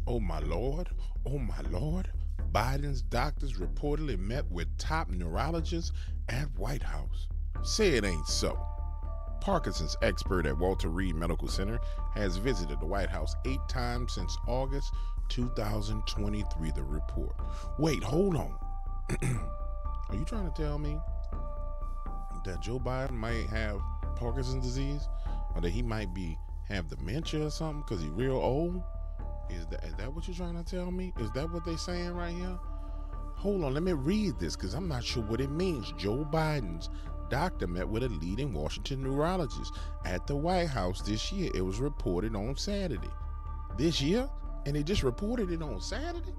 Oh my Lord, oh my Lord. Biden's doctors reportedly met with top neurologists at White House. Say it ain't so. Parkinson's expert at Walter Reed Medical Center has visited the White House 8 times since August 2023, the report. Wait, hold on. Are you trying to tell me that Joe Biden might have Parkinson's disease? Or that he might have dementia or something because he's real old? Is that what you're trying to tell me? Is that what they're saying right here? Hold on, let me read this because I'm not sure what it means. Joe Biden's doctor met with a leading Washington neurologist at the White House this year. It was reported on Saturday. This year? And they just reported it on Saturday?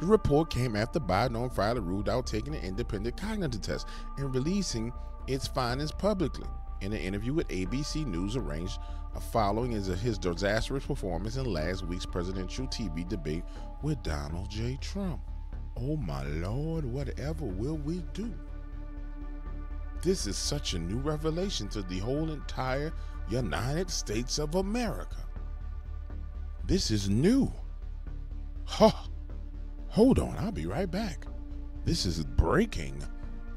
The report came after Biden on Friday ruled out taking an independent cognitive test and releasing its findings publicly. In an interview with ABC News arranged following his disastrous performance in last week's presidential TV debate with Donald J. Trump. Oh my Lord, whatever will we do? This is such a new revelation to the whole entire United States of America. This is new. Huh. Hold on, I'll be right back. This is breaking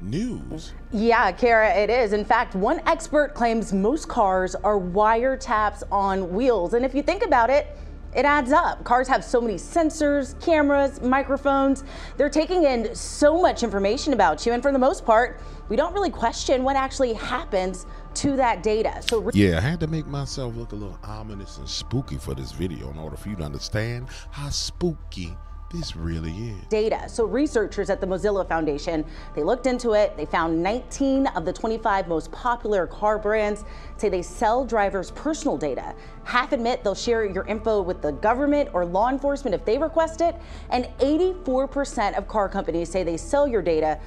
news. Yeah, Kara, it is. In fact, one expert claims most cars are wiretaps on wheels. And if you think about it, it adds up. Cars have so many sensors, cameras, microphones. They're taking in so much information about you. And for the most part, we don't really question what actually happens to that data. So yeah, I had to make myself look a little ominous and spooky for this video in order for you to understand how spooky this really is. Data. So researchers at the Mozilla Foundation, they looked into it. They found 19 of the 25 most popular car brands say they sell drivers' personal data. Half admit they'll share your info with the government or law enforcement if they request it. And 84% of car companies say they sell your data.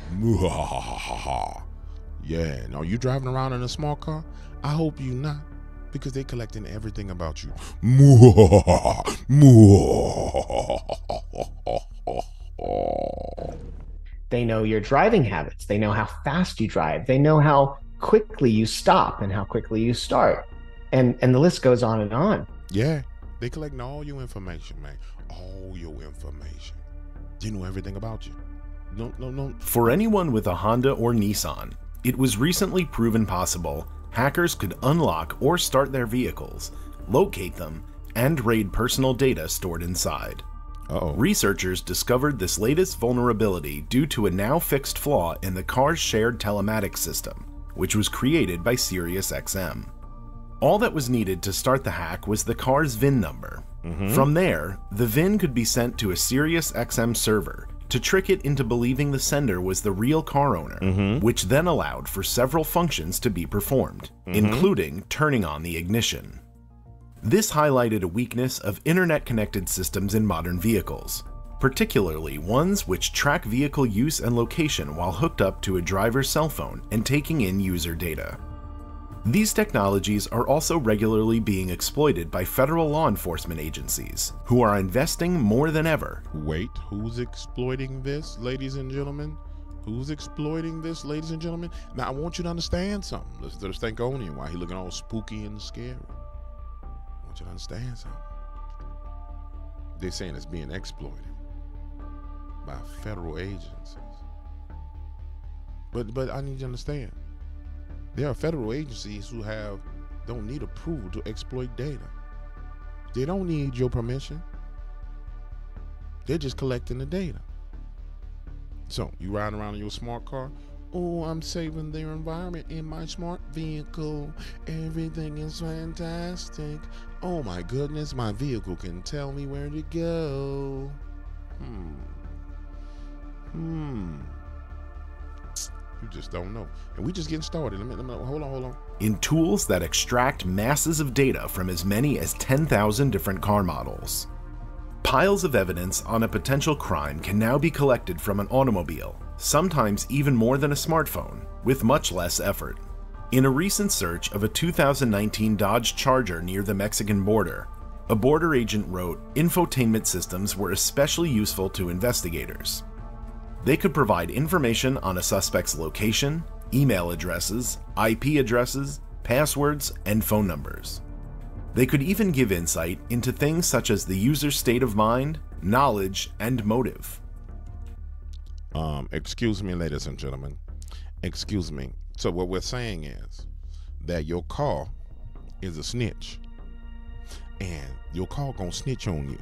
Yeah, now you driving around in a small car? I hope you not, because they collecting everything about you. They know your driving habits. They know how fast you drive. They know how quickly you stop and how quickly you start. And the list goes on and on. Yeah, they collecting all your information, man. All your information. They know everything about you. No. For anyone with a Honda or Nissan, it was recently proven possible hackers could unlock or start their vehicles, locate them, and raid personal data stored inside. Researchers discovered this latest vulnerability due to a now fixed flaw in the car's shared telematics system, which was created by SiriusXM. All that was needed to start the hack was the car's VIN number. From there, the VIN could be sent to a SiriusXM server to trick it into believing the sender was the real car owner, which then allowed for several functions to be performed, including turning on the ignition. This highlighted a weakness of internet-connected systems in modern vehicles, particularly ones which track vehicle use and location while hooked up to a driver's cell phone and taking in user data. These technologies are also regularly being exploited by federal law enforcement agencies, who are investing more than ever. Wait, who's exploiting this, ladies and gentlemen? Who's exploiting this, ladies and gentlemen? Now, I want you to understand something. Let's think on him while he's looking all spooky and scary. I want you to understand something. They're saying it's being exploited by federal agencies. But I need you to understand. There are federal agencies who don't need approval to exploit data. They don't need your permission. They're just collecting the data. So you riding around in your smart car? Oh, I'm saving their environment in my smart vehicle. Everything is fantastic. Oh my goodness, my vehicle can tell me where to go. You just don't know. And we just getting started. Hold on. In tools that extract masses of data from as many as 10,000 different car models. Piles of evidence on a potential crime can now be collected from an automobile, sometimes even more than a smartphone, with much less effort. In a recent search of a 2019 Dodge Charger near the Mexican border, a border agent wrote, "Infotainment systems were especially useful to investigators. They could provide information on a suspect's location, email addresses, IP addresses, passwords, and phone numbers. They could even give insight into things such as the user's state of mind, knowledge, and motive. Excuse me, ladies and gentlemen. Excuse me. So what we're saying is that your car is a snitch, and your car gonna snitch on you.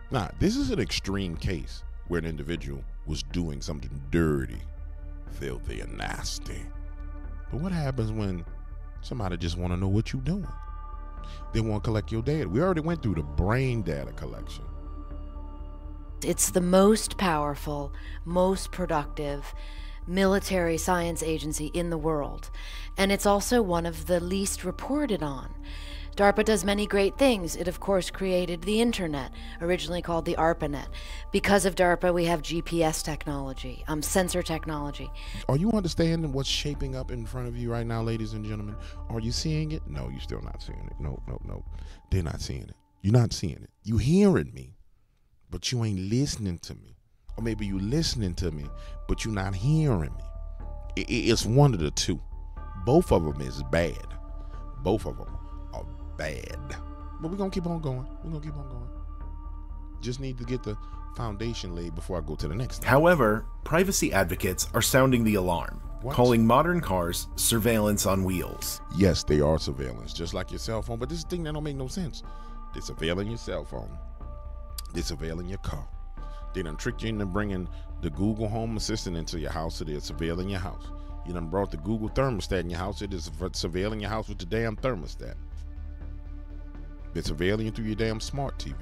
Now, this is an extreme case where an individual was doing something dirty, filthy, and nasty. But what happens when somebody just want to know what you're doing? They want to collect your data. We already went through the brain data collection. It's the most powerful, most productive military science agency in the world, and it's also one of the least reported on. DARPA does many great things. It, of course, created the internet, originally called the ARPANET. Because of DARPA, we have GPS technology, sensor technology. Are you understanding what's shaping up in front of you right now, ladies and gentlemen? Are you seeing it? No, you're still not seeing it. No. They're not seeing it. You're not seeing it. You hearing me, but you ain't listening to me. Or maybe you listening to me, but you're not hearing me. It's one of the two. Both of them is bad. Both of them are bad. But we're going to keep on going. Just need to get the foundation laid before I go to the next thing. However, privacy advocates are sounding the alarm, calling modern cars surveillance on wheels. Yes, they are surveillance, just like your cell phone. But this is the thing that don't make no sense. They're surveilling your cell phone. They're surveilling your car. They done tricked you into bringing the Google Home Assistant into your house, so they're surveilling your house. You done brought the Google thermostat in your house, it is surveilling your house with the damn thermostat. They're surveilling you through your damn smart TV.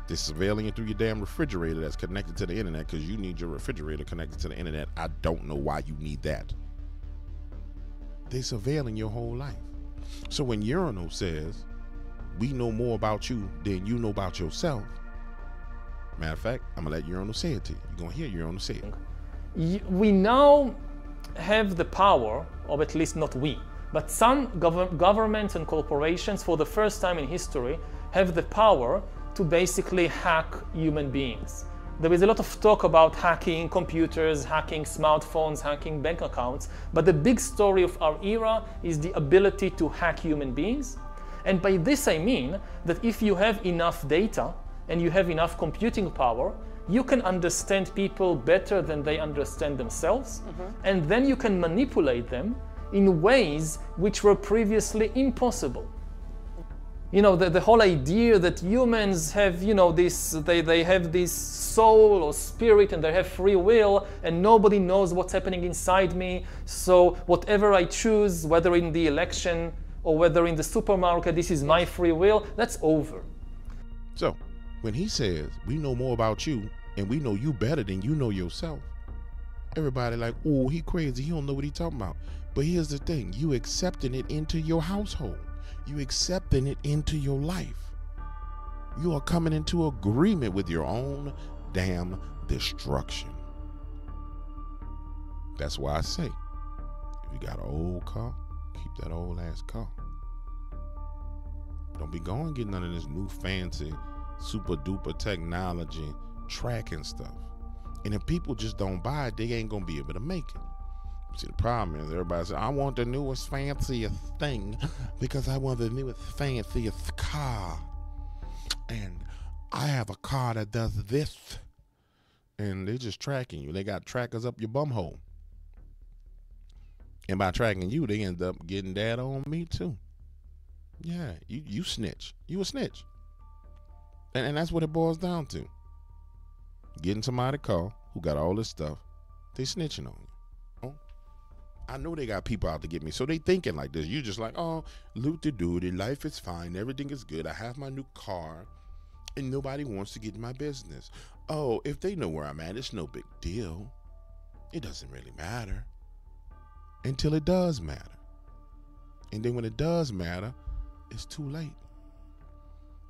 They're surveilling you through your damn refrigerator that's connected to the internet because you need your refrigerator connected to the internet. I don't know why you need that. They're surveilling your whole life. So when Urinal says, we know more about you than you know about yourself, matter of fact, I'm going to let Urinal say it to you. You're going to hear Urinal say it. We now have the power, or at least not we, but some governments and corporations for the first time in history have the power to basically hack human beings. There is a lot of talk about hacking computers, hacking smartphones, hacking bank accounts, but the big story of our era is the ability to hack human beings. And by this I mean that if you have enough data and you have enough computing power, you can understand people better than they understand themselves, and then you can manipulate them in ways which were previously impossible. You know, the whole idea that humans have, you know, they have this soul or spirit and they have free will and nobody knows what's happening inside me, so whatever I choose, whether in the election or whether in the supermarket, this is my free will, that's over. So, when he says, we know more about you and we know you better than you know yourself, everybody like, oh, he crazy, he don't know what he talking about. But here's the thing, you accepting it into your household. You accepting it into your life. You are coming into agreement with your own damn destruction. That's why I say, if you got an old car, keep that old ass car. Don't be going getting none of this new fancy super duper technology tracking stuff. And if people just don't buy it, they ain't gonna be able to make it. See, the problem is everybody says, I want the newest, fanciest thing because I want the newest, fanciest car. And I have a car that does this. And they're just tracking you. They got trackers up your bumhole. And by tracking you, they end up getting data on me too. Yeah, you snitch. You a snitch. And that's what it boils down to. Getting somebody to call who got all this stuff, they snitching on you. I know they got people out to get me, so they thinking like this. You just like, oh, loot-de-doody, life is fine, everything is good. I have my new car, and nobody wants to get in my business. Oh, if they know where I'm at, it's no big deal. It doesn't really matter. Until it does matter. And then when it does matter, it's too late.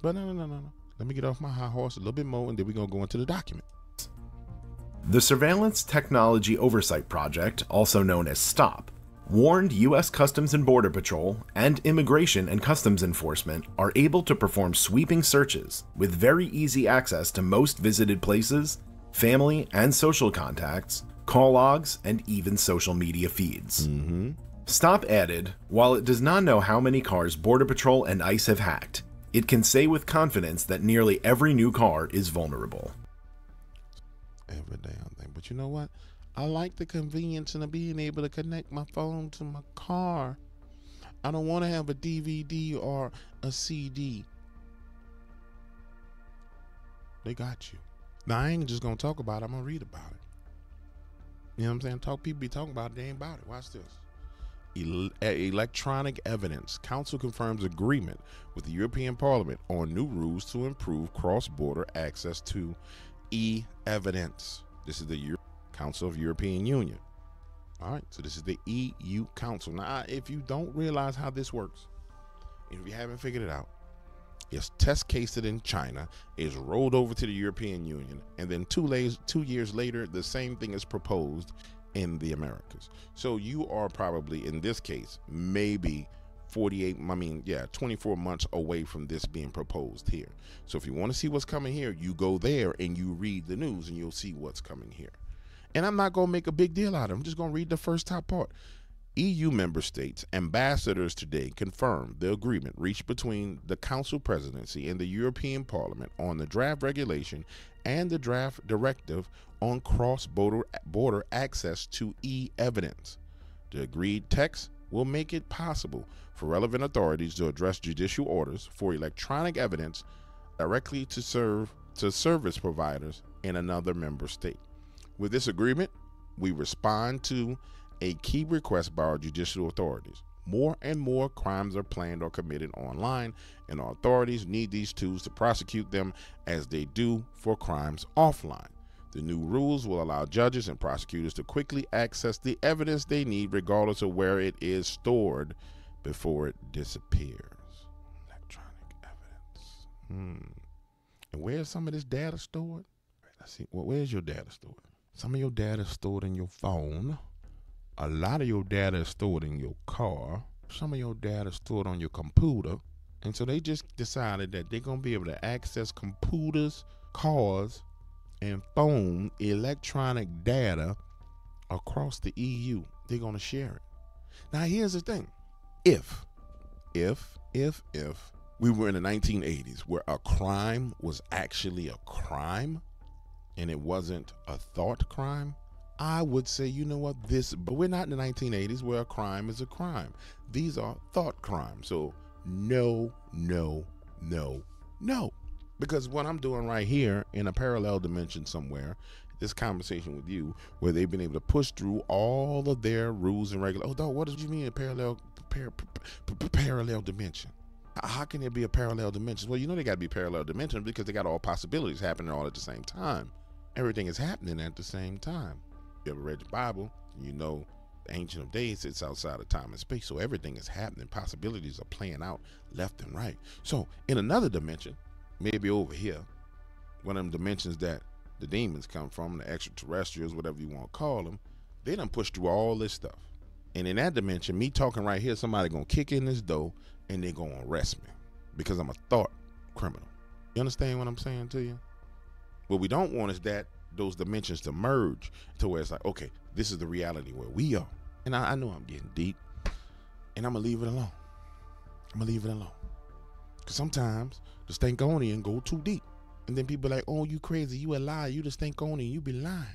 But no. Let me get off my high horse a little bit more, and then we're going to go into the document. The Surveillance Technology Oversight Project, also known as STOP, warned U.S. Customs and Border Patrol and Immigration and Customs Enforcement are able to perform sweeping searches with very easy access to most visited places, family and social contacts, call logs, and even social media feeds. Stop added, while it does not know how many cars Border Patrol and ICE have hacked, it can say with confidence that nearly every new car is vulnerable. Every damn thing. But you know what? I like the convenience of being able to connect my phone to my car. I don't want to have a DVD or a CD. They got you. Now, I ain't just going to talk about it. I'm going to read about it. You know what I'm saying? People be talking about it. They ain't about it. Watch this. Electronic evidence. Council confirms agreement with the European Parliament on new rules to improve cross-border access to e-evidence. This is the Council of European Union. All right, so this is the EU Council. Now, if you don't realize how this works, if you haven't figured it out, it's test cased in China, is rolled over to the European Union, and then 2 years later, the same thing is proposed in the Americas. So you are probably, in this case, maybe 24 months away from this being proposed here. So if you want to see what's coming here, you go there and you read the news and you'll see what's coming here. And I'm not going to make a big deal out of it. I'm just going to read the first top part. EU member states ambassadors today confirmed the agreement reached between the Council presidency and the European Parliament on the draft regulation and the draft directive on cross-border access to e-evidence. The agreed text will make it possible for relevant authorities to address judicial orders for electronic evidence directly to service providers in another member state. With this agreement, we respond to a key request by our judicial authorities. More and more crimes are planned or committed online, and our authorities need these tools to prosecute them as they do for crimes offline. The new rules will allow judges and prosecutors to quickly access the evidence they need regardless of where it is stored before it disappears. Electronic evidence. And where's some of this data stored? Let's see. Well, where's your data stored? Some of your data is stored in your phone. A lot of your data is stored in your car. Some of your data is stored on your computer. And so they just decided that they're going to be able to access computers, cars, and phone electronic data across the EU. They're going to share it. Now, here's the thing. If we were in the 1980s where a crime was actually a crime and it wasn't a thought crime, I would say, you know what, but we're not in the 1980s where a crime is a crime. These are thought crimes. So no. Because what I'm doing right here in a parallel dimension somewhere, this conversation with you, where they've been able to push through all of their rules and regulations. Oh, dog, what do you mean a parallel dimension? How can there be a parallel dimension? Well, you know they got to be parallel dimensions because they got all possibilities happening all at the same time. Everything is happening at the same time. You ever read the Bible? You know the Ancient of Days sits outside of time and space, so everything is happening. Possibilities are playing out left and right. So in another dimension, maybe over here, one of them dimensions that the demons come from, the extraterrestrials, whatever you want to call them, they done pushed through all this stuff. And in that dimension, me talking right here, somebody gonna kick in this door and they're gonna arrest me because I'm a thought criminal. You understand what I'm saying to you? What we don't want is that those dimensions to merge to where it's like, okay, this is the reality where we are. And I know I'm getting deep, and I'm gonna leave it alone. Because sometimes the Stankonian go too deep. And then people are like, oh, you crazy, you a liar, you the Stankonian, you be lying.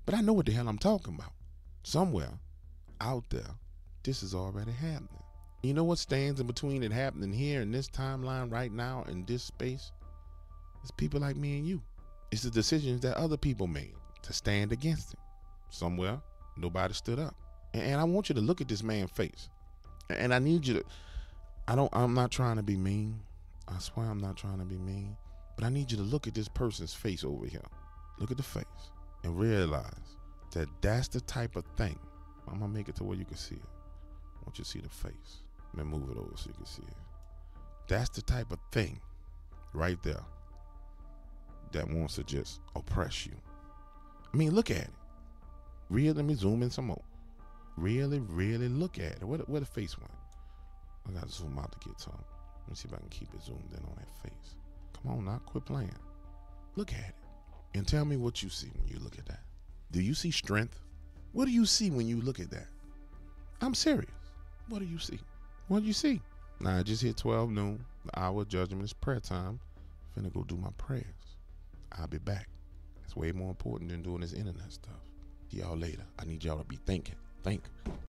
But I know what the hell I'm talking about. Somewhere out there, this is already happening. You know what stands in between it happening here in this timeline right now in this space? It's people like me and you. It's the decisions that other people made to stand against it. Somewhere, nobody stood up. And I want you to look at this man's face. And I need you to, I'm not trying to be mean. I swear I'm not trying to be mean. But I need you to look at this person's face over here. Look at the face and realize that that's the type of thing. I'm going to make it to where you can see it. I want you to see the face. Let me move it over so you can see it. That's the type of thing right there that wants to just oppress you. I mean, look at it. Really, let me zoom in some more. Really look at it. Where the face went? I got to zoom out to get to him. Let me see if I can keep it zoomed in on that face. Come on now, quit playing. Look at it. And tell me what you see when you look at that. Do you see strength? What do you see when you look at that? I'm serious. What do you see? What do you see? Now, I just hit 12 noon. The hour of judgment is prayer time. Finna go do my prayers. I'll be back. It's way more important than doing this internet stuff. See y'all later. I need y'all to be thinking. Think.